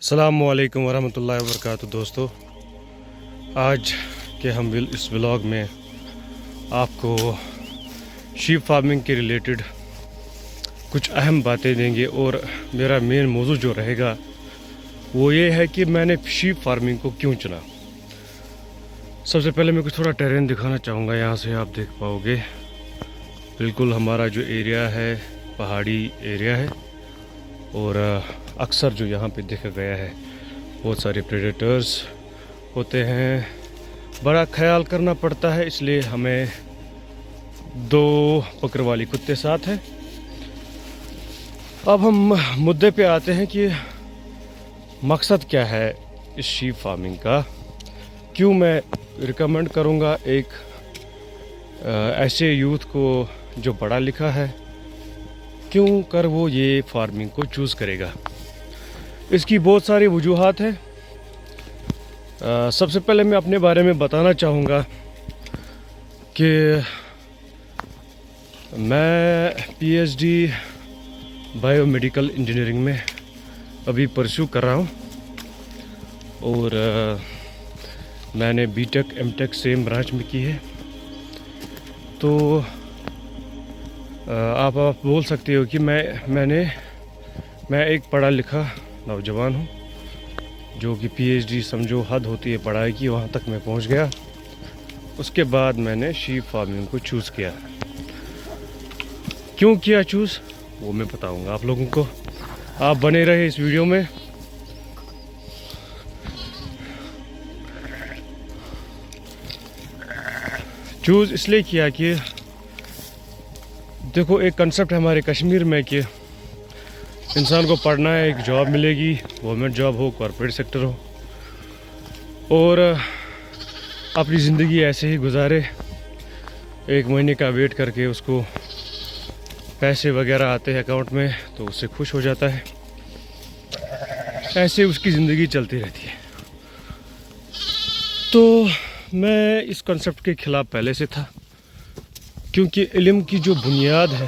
السلام علیکم ورحمۃ اللہ وبرکاتہ دوستو، آج کے ہم اس ولاگ میں آپ کو شیپ فارمنگ کے ریلیٹڈ کچھ اہم باتیں دیں گے، اور میرا مین موضوع جو رہے گا وہ یہ ہے کہ میں نے شیپ فارمنگ کو کیوں چنا۔ سب سے پہلے میں کچھ تھوڑا ٹیرین دکھانا چاہوں گا، یہاں سے آپ دیکھ پاؤ گے بالکل ہمارا جو ایریا ہے پہاڑی ایریا ہے، اور اکثر جو یہاں پہ دیکھا گیا ہے بہت سارے پریڈیٹرز ہوتے ہیں، بڑا خیال کرنا پڑتا ہے، اس لیے ہمیں 2 بکروالی کتے ساتھ ہیں۔ اب ہم مدعے پہ آتے ہیں کہ مقصد کیا ہے اس شیپ فارمنگ کا، کیوں میں ریکمینڈ کروں گا ایک ایسے یوتھ کو جو پڑھا لکھا ہے، کیوں کر وہ یہ فارمنگ کو چوز کرے گا۔ اس کی بہت ساری وجوہات ہیں۔ سب سے پہلے میں اپنے بارے میں بتانا چاہوں گا کہ میں P H D biomedical engineering میں ابھی پرسیو کر رہا ہوں، اور میں نے B tech M tech same branch میں کی ہے۔ تو آپ بول سکتے ہو کہ میں ایک پڑھا لکھا نوجوان ہوں، جو کہ پی ایچ ڈی سمجھو حد ہوتی ہے پڑھائی کی، وہاں تک میں پہنچ گیا۔ اس کے بعد میں نے شیپ فارمنگ کو چوز کیا۔ کیوں کیا چوز وہ میں بتاؤں گا آپ لوگوں کو، آپ بنے رہے اس ویڈیو میں۔ چوز اس لیے کیا کہ دیکھو، ایک کنسپٹ ہے ہمارے کشمیر میں کہ انسان کو پڑھنا ہے، ایک جاب ملے گی، گورنمنٹ جاب ہو، کارپوریٹ سیکٹر ہو، اور اپنی زندگی ایسے ہی گزارے، 1 مہینے کا ویٹ کر کے اس کو پیسے وغیرہ آتے ہیں اکاؤنٹ میں تو اس سے خوش ہو جاتا ہے، ایسے اس کی زندگی چلتی رہتی ہے۔ تو میں اس کنسپٹ کے خلاف پہلے سے تھا، کیونکہ علم کی جو بنیاد ہے،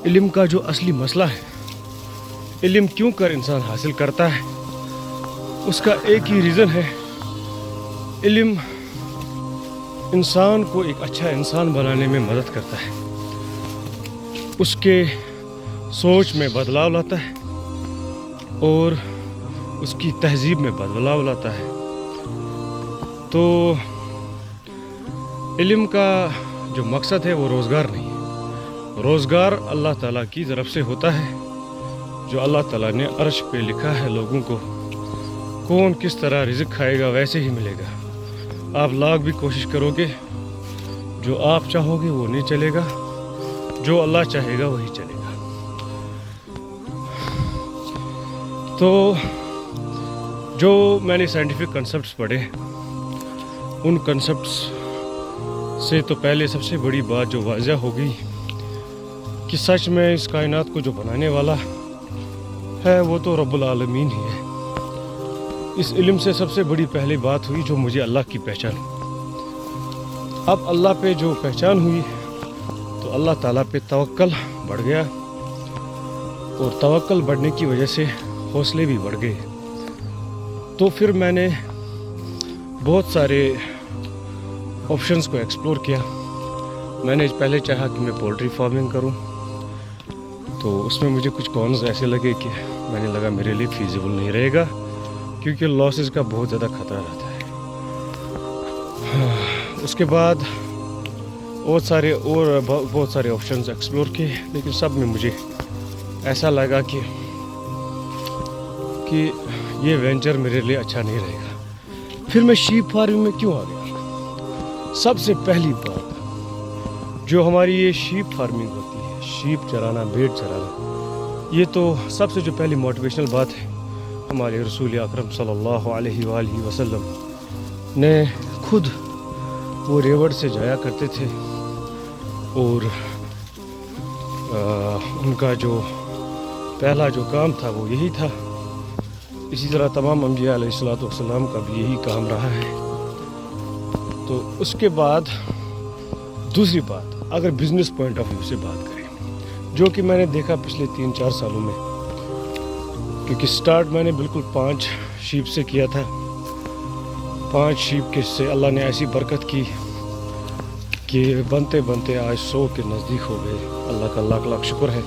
علم کا جو اصلی مسئلہ ہے، علم کیوں کر انسان حاصل کرتا ہے، اس کا ایک ہی ریزن ہے، علم انسان کو ایک اچھا انسان بنانے میں مدد کرتا ہے، اس کے سوچ میں بدلاؤ لاتا ہے، اور اس کی تہذیب میں بدلاؤ لاتا ہے۔ تو علم کا جو مقصد ہے وہ روزگار نہیں ہے، روزگار اللہ تعالیٰ کی طرف سے ہوتا ہے، جو اللہ تعالیٰ نے عرش پہ لکھا ہے لوگوں کو، کون کس طرح رزق کھائے گا ویسے ہی ملے گا۔ آپ لاکھ بھی کوشش کرو گے، جو آپ چاہو گے وہ نہیں چلے گا، جو اللہ چاہے گا وہی چلے گا۔ تو جو میں نے سائنٹیفک کنسپٹس پڑھے، ان کنسپٹس سے تو پہلے سب سے بڑی بات جو واضح ہو گئی کہ سچ میں اس کائنات کو جو بنانے والا ہے وہ تو رب العالمین ہی ہے۔ اس علم سے سب سے بڑی پہلی بات ہوئی جو مجھے اللہ کی پہچان ہوئی۔ اب اللہ پہ جو پہچان ہوئی تو اللہ تعالیٰ پہ توکل بڑھ گیا، اور توکل بڑھنے کی وجہ سے حوصلے بھی بڑھ گئے۔ تو پھر میں نے بہت سارے آپشنز کو ایکسپلور کیا۔ میں نے پہلے چاہا کہ میں پولٹری فارمنگ کروں، تو اس میں مجھے کچھ کونز ایسے لگے کہ میں نے لگا میرے لیے فیزیبل نہیں رہے گا، کیونکہ لاسز کا بہت زیادہ خطرہ رہتا ہے۔ اس کے بعد بہت سارے آپشنز ایکسپلور کیے، لیکن سب میں مجھے ایسا لگا کہ یہ وینچر میرے لیے اچھا نہیں رہے گا۔ پھر میں شیپ فارمنگ میں کیوں آ گیا؟ سب سے پہلی بات جو ہماری یہ شیپ فارمنگ ہوتی ہے، شیپ چرانا، بھیڑ چرانا، یہ تو سب سے جو پہلی موٹیویشنل بات ہے، ہمارے رسول اکرم صلی اللہ علیہ وآلہ وسلم نے خود وہ ریوڑ سے جایا کرتے تھے، اور ان کا جو پہلا جو کام تھا وہ یہی تھا۔ اسی طرح تمام انبیاء علیہ السلام کا بھی یہی کام رہا ہے۔ تو اس کے بعد دوسری بات، اگر بزنس پوائنٹ آف ویو سے بات کریں، جو کہ میں نے دیکھا پچھلے 3-4 سالوں میں، کیونکہ سٹارٹ میں نے بالکل 5 شیپ سے کیا تھا. 5 شیپ کے سے اللہ نے ایسی برکت کی کہ بنتے بنتے آج 100 کے نزدیک ہو گئے. اللہ کا لاکھ لاکھ شکر ہے.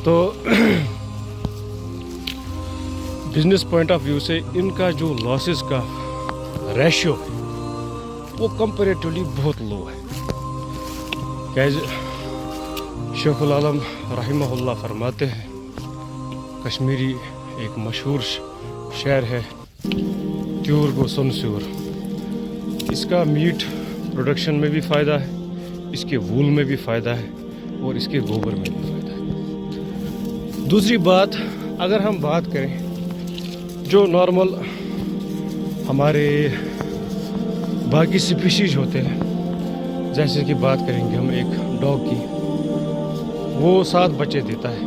تو بزنس پوائنٹ آف ویو سے ان کا جو لاسز کا ریشیو ہے وہ کمپیریٹیولی بہت لو ہے. کیازِ شیخ العالم رحمہ اللہ فرماتے ہیں کشمیری ایک مشہور شعر ہے تیور گو سن سیور. اس کا میٹ پروڈکشن میں بھی فائدہ ہے, اس کے وول میں بھی فائدہ ہے اور اس کے گوبر میں بھی فائدہ ہے. دوسری بات اگر ہم بات کریں جو نارمل ہمارے باقی سپیشیز ہوتے ہیں, جیسے کہ بات کریں گے ہم ایک ڈاگ کی, وہ 7 بچے دیتا ہے.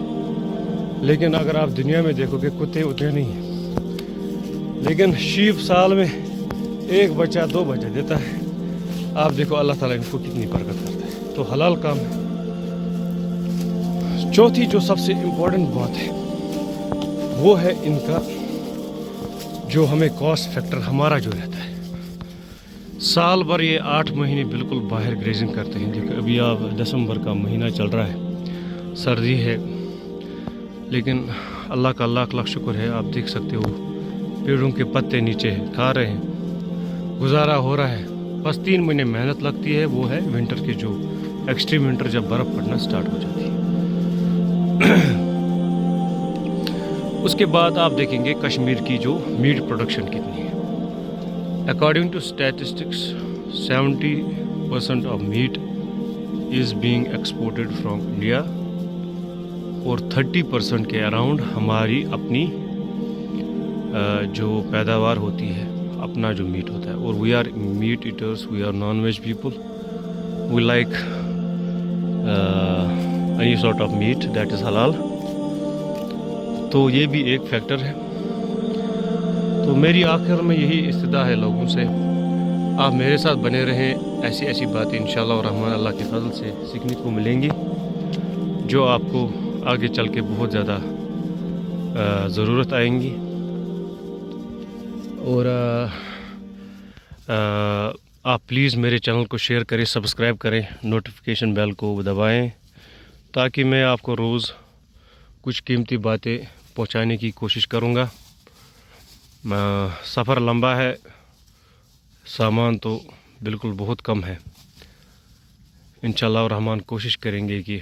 لیکن اگر آپ دنیا میں دیکھو گے کتے اتنے نہیں ہیں, لیکن شیپ سال میں 1 بچہ 2 بچے دیتا ہے. آپ دیکھو اللہ تعالیٰ ان کو کتنی برکت کرتا ہے. تو حلال کام ہے. چوتھی جو سب سے امپورٹنٹ بات ہے وہ ہے ان کا جو ہمیں کاسٹ فیکٹر ہمارا جو رہتا ہے. سال بھر یہ 8 مہینے بالکل باہر گریزنگ کرتے ہیں. دیکھو ابھی آپ دسمبر کا مہینہ چل رہا ہے, سردی ہے, لیکن اللہ کا لاکھ لاکھ شکر ہے. آپ دیکھ سکتے ہو پیڑوں کے پتے نیچے کھا رہے ہیں, گزارا ہو رہا ہے. بس 3 مہینے محنت لگتی ہے, وہ ہے ونٹر کے جو ایکسٹریم ونٹر جب برف پڑنا سٹارٹ ہو جاتی ہے. اس کے بعد آپ دیکھیں گے کشمیر کی جو میٹ پروڈکشن کتنی ہے. According to statistics 70% of meat is being exported from India اور 30% کے اراؤنڈ ہماری اپنی جو پیداوار ہوتی ہے, اپنا جو میٹ ہوتا ہے. اور we are meat eaters, we are non veg people, we like any sort of meat that is حلال. تو یہ بھی ایک فیکٹر ہے. تو میری آخر میں یہی استدعا ہے لوگوں سے, آپ میرے ساتھ بنے رہیں. ایسی باتیں انشاءاللہ الرحمن اللہ کے فضل سے سیکھنے کو ملیں گی جو آپ کو آگے چل کے بہت زیادہ ضرورت آئیں گی. اور آپ پلیز میرے چینل کو شیئر کریں, سبسکرائب کریں, نوٹیفیکیشن بیل کو دبائیں تاکہ میں آپ کو روز کچھ قیمتی باتیں پہنچانے کی کوشش کروں گا. سفر لمبا ہے, سامان تو بالکل بہت کم ہے. انشاءاللہ الرحمن کوشش کریں گے کہ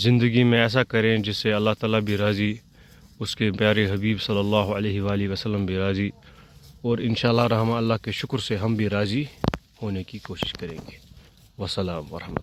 زندگی میں ایسا کریں جس سے اللہ تعالیٰ بھی راضی, اس کے پیارے حبیب صلی اللہ علیہ وآلہ وسلم بھی راضی, اور انشاءاللہ الرحمن اللہ کے شکر سے ہم بھی راضی ہونے کی کوشش کریں گے. والسلام ورحمۃ اللہ.